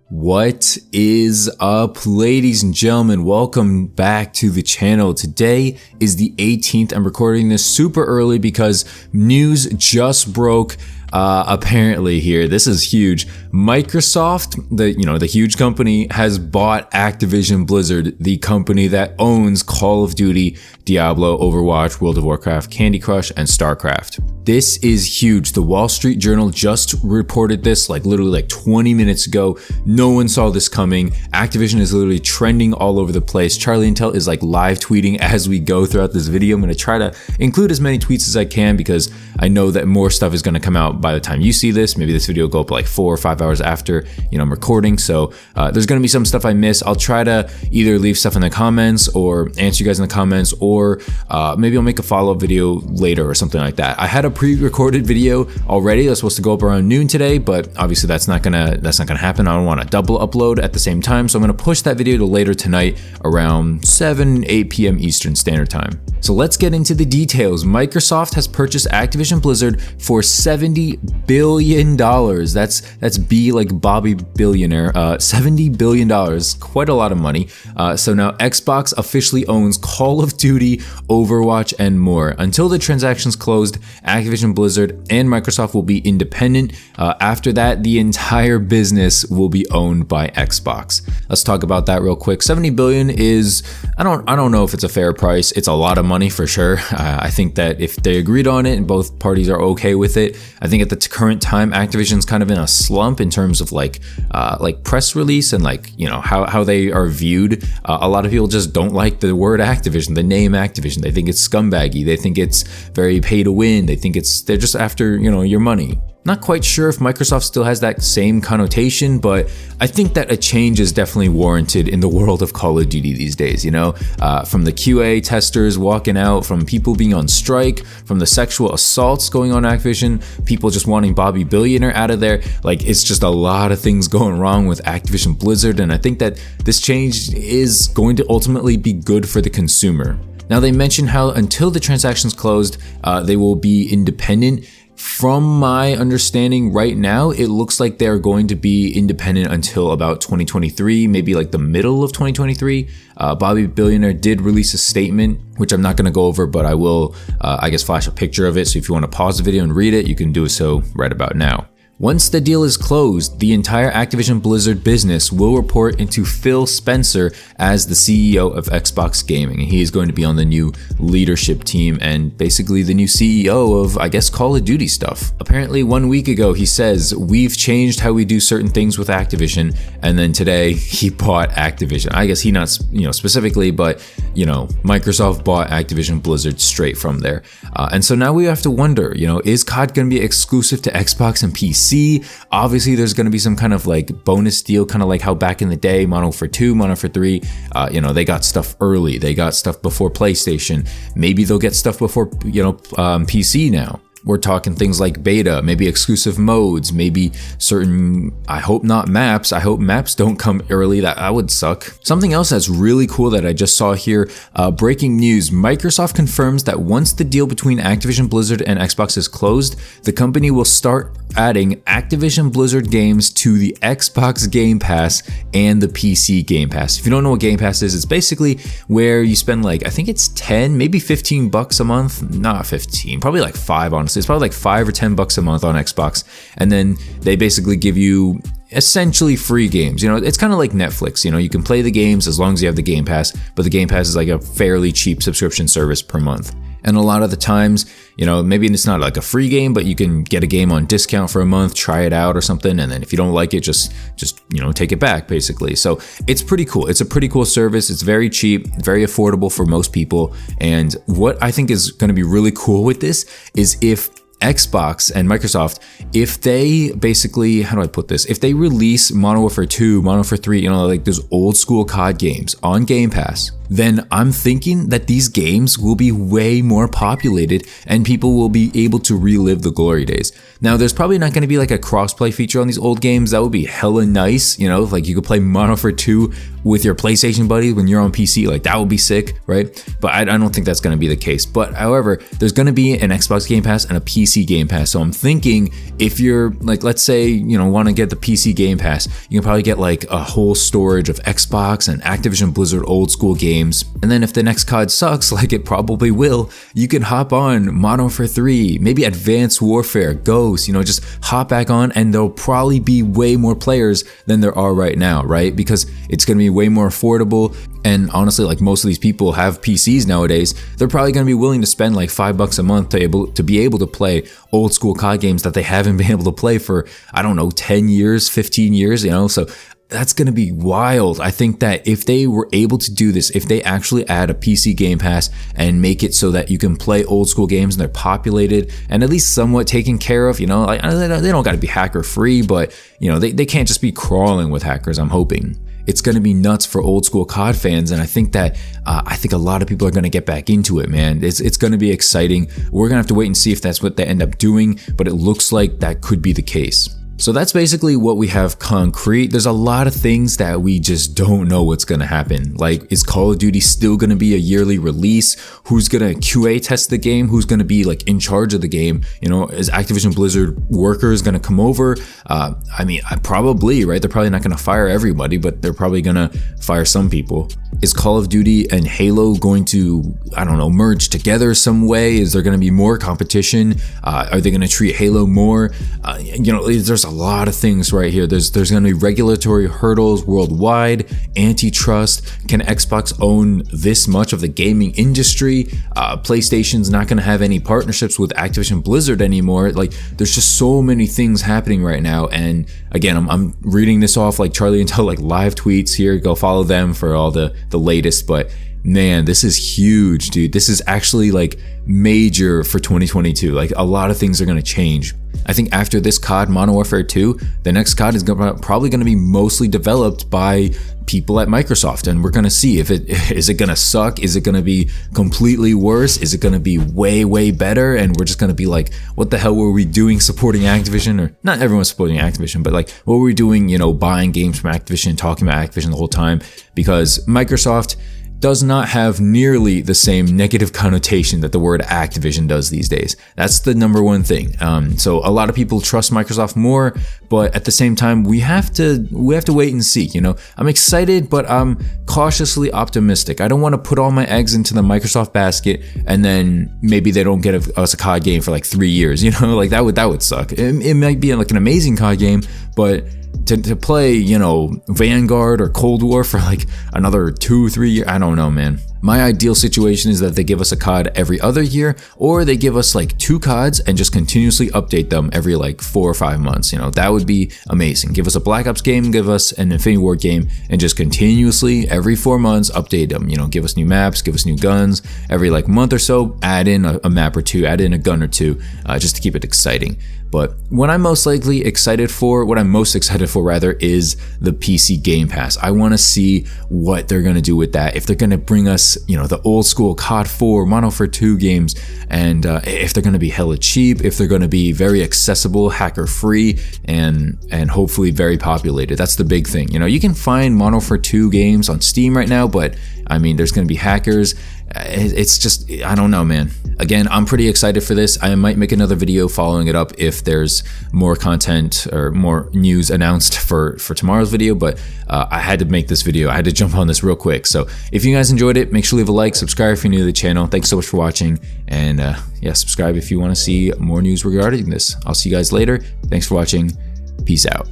What is up, ladies and gentlemen? Welcome back to the channel. Today is the 18th. I'm recording this super early because news just broke. Apparently here, this is huge. Microsoft, the huge company, has bought Activision Blizzard, the company that owns Call of Duty, Diablo, Overwatch, World of Warcraft, Candy Crush, and StarCraft. This is huge. The Wall Street Journal just reported this literally 20 minutes ago. No one saw this coming. Activision is literally trending all over the place. Charlie Intel is live tweeting as we go throughout this video. I'm going to try to include as many tweets as I can because I know that more stuff is going to come out by the time you see this. Maybe this video will go up 4 or 5 hours after I'm recording. So there's going to be some stuff I miss. I'll try to either leave stuff in the comments or answer you guys in the comments, or maybe I'll make a follow-up video later or something like that. I had a pre-recorded video already that's supposed to go up around noon today, but obviously that's not gonna happen. I don't want to double upload at the same time, so I'm gonna push that video to later tonight around 8 p.m. Eastern Standard Time. So let's get into the details. Microsoft has purchased Activision Blizzard for $70 billion. That's B like Bobby Billionaire. $70 billion, quite a lot of money. So now Xbox officially owns Call of Duty, Overwatch, and more. Until the transaction's closed, Activision Blizzard and Microsoft will be independent. After that, the entire business will be owned by Xbox. Let's talk about that real quick. $70 billion is, I don't know if it's a fair price. It's a lot of money for sure. I think that if they agreed on it and both parties are okay with it, I think at the current time, Activision's kind of in a slump in terms of press release and how they are viewed. A lot of people just don't like the word Activision, the name Activision. They think it's scumbaggy. They think it's very pay to win. They think they're just after, your money. Not quite sure if Microsoft still has that same connotation, but I think that a change is definitely warranted in the world of Call of Duty these days, from the QA testers walking out, from people being on strike, from the sexual assaults going on Activision, people just wanting Bobby Billionaire out of there. It's just a lot of things going wrong with Activision Blizzard, and I think that this change is going to ultimately be good for the consumer. Now, they mentioned how until the transaction's closed, they will be independent. From my understanding right now, it looks like they're going to be independent until about 2023, maybe the middle of 2023. Bobby Billionaire did release a statement, which I'm not going to go over, but I will, flash a picture of it. So if you want to pause the video and read it, you can do so right about now. Once the deal is closed, the entire Activision Blizzard business will report into Phil Spencer as the CEO of Xbox Gaming. He is going to be on the new leadership team and basically the new CEO of, Call of Duty stuff. Apparently 1 week ago, he says, we've changed how we do certain things with Activision. And then today he bought Activision. I guess he not, specifically, but, Microsoft bought Activision Blizzard straight from there. And so now we have to wonder, is COD going to be exclusive to Xbox and PC? Obviously, there's going to be some kind of bonus deal, kind of like how back in the day, Modern Warfare 2, Modern Warfare 3, they got stuff early. They got stuff before PlayStation. Maybe they'll get stuff before, PC now. We're talking things like beta, maybe exclusive modes, maybe certain, I hope not maps. I hope maps don't come early. That would suck. Something else that's really cool that I just saw here, breaking news. Microsoft confirms that once the deal between Activision Blizzard and Xbox is closed, the company will start adding Activision Blizzard games to the Xbox Game Pass and the PC Game Pass. If you don't know what Game Pass is, it's basically where you spend I think it's 10, maybe $15 a month. Not 15, probably 5, honestly. It's probably 5 or 10 bucks a month on Xbox. And then they basically give you essentially free games. It's kind of like Netflix. You can play the games as long as you have the Game Pass, but the Game Pass is a fairly cheap subscription service per month. And a lot of the times, maybe it's not a free game, but you can get a game on discount for a month, try it out or something. And then if you don't like it, just take it back basically. So it's pretty cool. It's a pretty cool service. It's very cheap, very affordable for most people. And what I think is going to be really cool with this is if Xbox and Microsoft, if they basically, how do I put this? If they release Modern Warfare 2, Modern Warfare 3, those old school COD games on Game Pass, then I'm thinking that these games will be way more populated and people will be able to relive the glory days. Now, there's probably not going to be like a crossplay feature on these old games. That would be hella nice, you know, like you could play Modern Warfare 2 with your PlayStation buddies when you're on PC, like that would be sick, right? But I don't think that's going to be the case. But however, there's going to be an Xbox Game Pass and a PC Game Pass. So I'm thinking if you're like, let's say, you know, want to get the PC Game Pass, you can probably get like a whole storage of Xbox and Activision Blizzard old school games. And then if the next COD sucks, like it probably will, you can hop on Modern Warfare 3, maybe Advanced Warfare, Ghost, you know, just hop back on, and there'll probably be way more players than there are right now, right? Because it's going to be way more affordable. And honestly, like most of these people have PCs nowadays, they're probably going to be willing to spend like $5 a month to be able to play old school COD games that they haven't been able to play for, I don't know, 10 years, 15 years, you know? So that's going to be wild. I think that if they were able to do this, if they actually add a PC Game Pass and make it so that you can play old school games and they're populated and at least somewhat taken care of, you know, like, they don't got to be hacker free, but you know, they can't just be crawling with hackers, I'm hoping. It's going to be nuts for old school COD fans, and I think that a lot of people are going to get back into it, man. It's going to be exciting. We're going to have to wait and see if that's what they end up doing, but it looks like that could be the case. So that's basically what we have concrete. There's a lot of things that we just don't know what's going to happen. Like, is Call of Duty still going to be a yearly release? Who's going to QA test the game? Who's going to be like in charge of the game? You know, is Activision Blizzard workers going to come over? Probably, right? They're probably not going to fire everybody, but they're probably going to fire some people. Is Call of Duty and Halo going to, I don't know, merge together some way? Is there going to be more competition? Are they going to treat Halo more? You know, there's a lot of things right here. There's going to be regulatory hurdles worldwide, antitrust. Can Xbox own this much of the gaming industry? PlayStation's not going to have any partnerships with Activision Blizzard anymore. Like, there's just so many things happening right now. And again, I'm reading this off like Charlie Intel, like live tweets here. Go follow them for all the latest. But man, this is huge, dude. This is actually like major for 2022. Like, a lot of things are going to change. I think after this COD, Modern Warfare 2, the next COD is probably going to be mostly developed by people at Microsoft, and we're going to see if is it going to suck? Is it going to be completely worse? Is it going to be way better? And we're just going to be like, what the hell were we doing supporting Activision? Or not everyone's supporting Activision, but like, what were we doing, you know, buying games from Activision, talking about Activision the whole time? Because Microsoft does not have nearly the same negative connotation that the word Activision does these days. That's the number one thing. So a lot of people trust Microsoft more, but at the same time, we have to wait and see. You know, I'm excited, but I'm cautiously optimistic. I don't want to put all my eggs into the Microsoft basket and then maybe they don't get us a COD game for like 3 years. You know, like that would suck. It might be like an amazing COD game, but to play, you know, Vanguard or Cold War for like another 2-3 years, I don't know, man. My ideal situation is that they give us a COD every other year, or they give us like 2 CODs and just continuously update them every like 4 or 5 months. You know, that would be amazing. Give us a Black Ops game, give us an Infinity War game, and just continuously every 4 months update them. You know, give us new maps, give us new guns. Every like month or so, add in a map or two, add in a gun or two, just to keep it exciting. But what I'm most excited for rather, is the PC Game Pass. I want to see what they're going to do with that. If they're going to bring us, you know, the old school COD 4, Modern Warfare 2 games, and if they're going to be hella cheap, if they're going to be very accessible, hacker free, and hopefully very populated. That's the big thing. You know, you can find Modern Warfare 2 games on Steam right now, but I mean, there's going to be hackers. It's just, I don't know, man. Again, I'm pretty excited for this. I might make another video following it up if there's more content or more news announced for tomorrow's video, but I had to make this video. I had to jump on this real quick. So if you guys enjoyed it, make sure to leave a like, subscribe if you're new to the channel. Thanks so much for watching, and yeah, subscribe if you want to see more news regarding this. I'll see you guys later. Thanks for watching. Peace out.